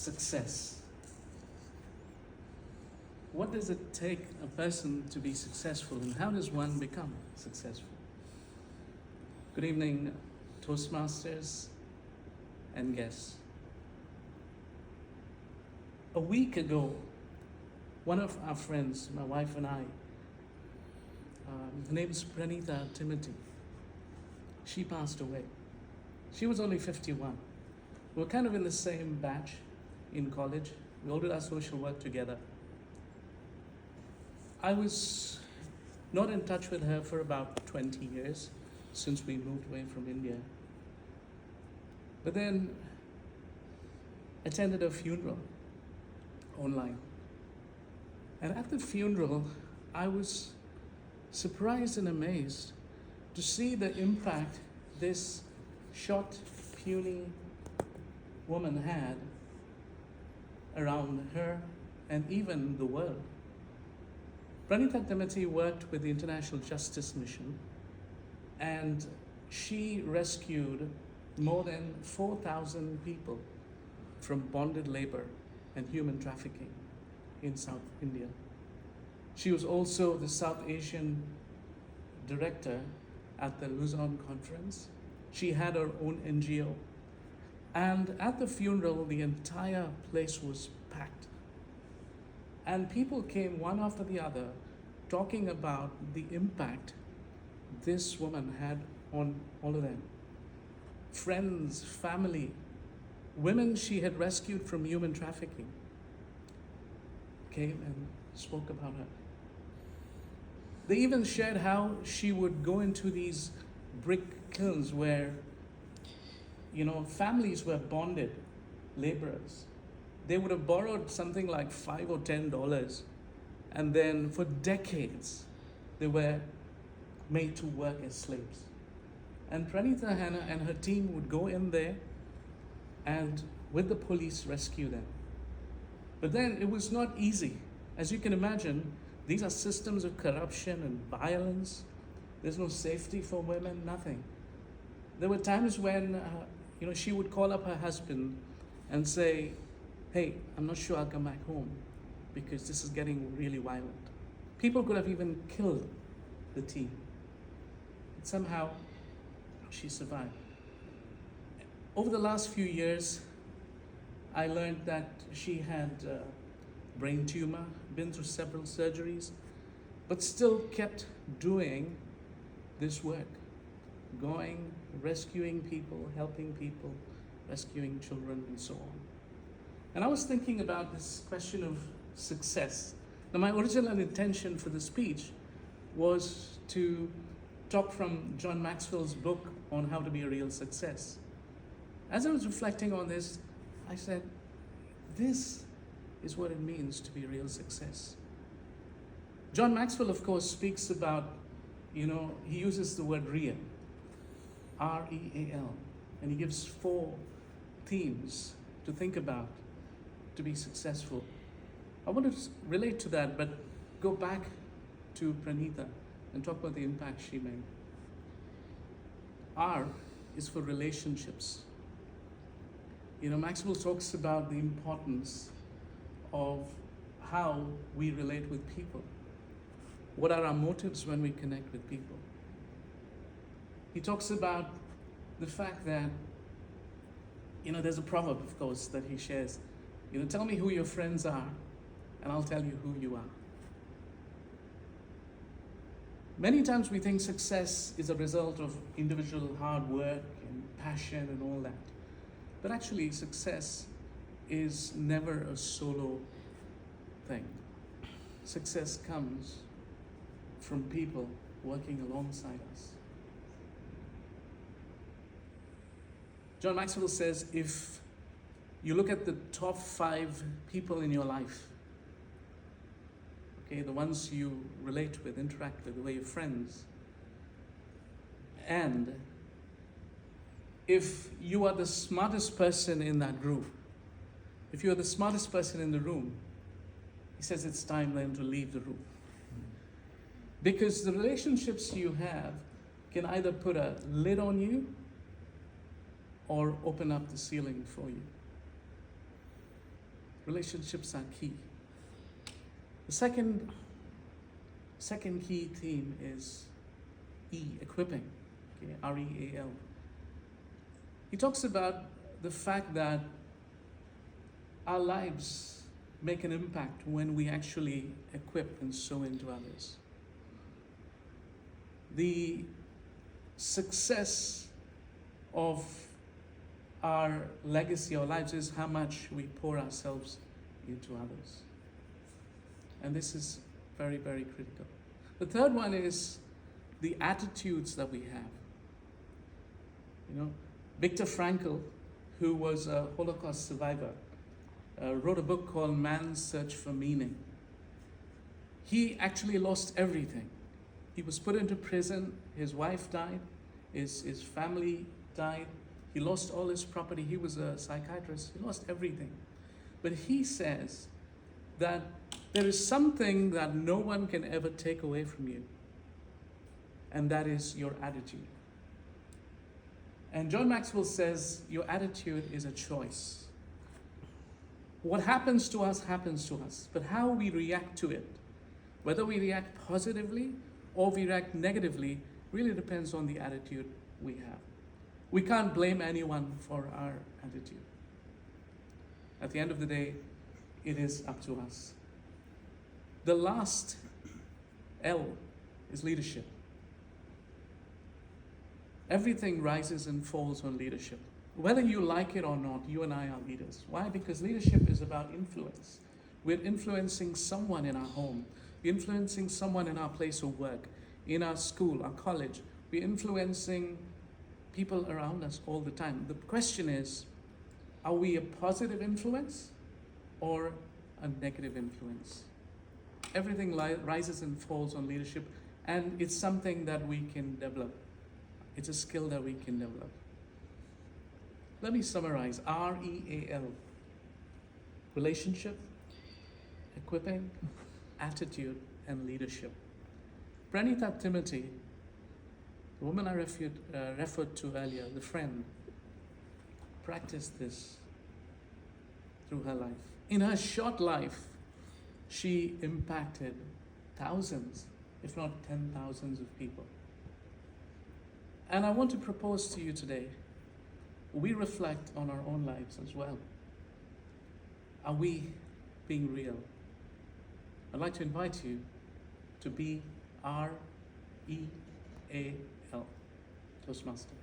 success. What does it take a person to be successful, and how does one become successful? Good evening, Toastmasters and guests. A week ago, one of our friends, my wife and I, her name is Pranitha Timothy. She passed away. She was only 51. We were kind of in the same batch in college. We all did our social work together. I was not in touch with her for about 20 years since we moved away from India. But then attended a funeral online. And at the funeral, I was surprised and amazed to see the impact this short, puny woman had around her and even the world. Pranitha Timothy worked with the International Justice Mission, and she rescued more than 4,000 people from bonded labor and human trafficking in South India. She was also the South Asian director at the Luzon Conference. She had her own NGO. And at the funeral, the entire place was packed. And people came one after the other talking about the impact this woman had on all of them. Friends, family, women she had rescued from human trafficking came and spoke about her. They even shared how she would go into these brick kilns where, families were bonded laborers. They would have borrowed something like $5 or $10, and then for decades they were made to work as slaves. And Pranitha Hanna and her team would go in there and with the police rescue them. But then it was not easy. As you can imagine, these are systems of corruption and violence. There's no safety for women, nothing. There were times when she would call up her husband and say, "Hey, I'm not sure I'll come back home because this is getting really violent." People could have even killed the team. But somehow she survived. Over the last few years, I learned that she had a brain tumor, been through several surgeries, but still kept doing this work, going, rescuing people, helping people, rescuing children, and so on. And I was thinking about this question of success. Now, my original intention for the speech was to talk from John Maxwell's book on how to be a real success. As I was reflecting on this, I said, this is what it means to be a real success. John Maxwell, of course, speaks about, he uses the word real, R-E-A-L, and he gives 4 themes to think about to be successful. I want to relate to that, but go back to Pranitha and talk about the impact she made. R is for relationships. Maxwell talks about the importance of how we relate with people. What are our motives when we connect with people? He talks about the fact that, there's a proverb, of course, that he shares. Tell me who your friends are, and I'll tell you who you are. Many times we think success is a result of individual hard work and passion and all that. But actually, success is never a solo thing. Success comes from people working alongside us. John Maxwell says, if you look at the top 5 people in your life, the ones you relate with, interact with, the way you're friends, and if you are the smartest person in that group, if you're the smartest person in the room, he says it's time then to leave the room. Because the relationships you have can either put a lid on you or open up the ceiling for you. Relationships are key. The second key theme is equipping, okay, REAL. He talks about the fact that our lives make an impact when we actually equip and sow into others. The success of our legacy, our lives, is how much we pour ourselves into others. And this is very, very critical. The third one is the attitudes that we have. You know, Viktor Frankl, who was a Holocaust survivor, wrote a book called Man's Search for Meaning. He actually lost everything. He was put into prison, his wife died, his family died, he lost all his property, he was a psychiatrist, he lost everything. But he says that there is something that no one can ever take away from you, and that is your attitude. And John Maxwell says your attitude is a choice. What happens to us, but how we react to it, whether we react positively or we react negatively, really depends on the attitude we have. We can't blame anyone for our attitude. At the end of the day, it is up to us. The last L is leadership. Everything rises and falls on leadership. Whether you like it or not, you and I are leaders. Why? Because leadership is about influence. We're influencing someone in our home. We're influencing someone in our place of work, in our school, our college. We're influencing people around us all the time. The question is, are we a positive influence or a negative influence? Everything rises and falls on leadership, and it's something that we can develop. It's a skill that we can develop. Let me summarize. REAL. Relationship, equipping, attitude, and leadership. Pranita Timothy, the woman I referred to earlier, the friend, practiced this through her life. In her short life, she impacted thousands, if not 10,000s of people. And I want to propose to you today, we reflect on our own lives as well. Are we being real? I'd like to invite you to be REAL, Toastmaster.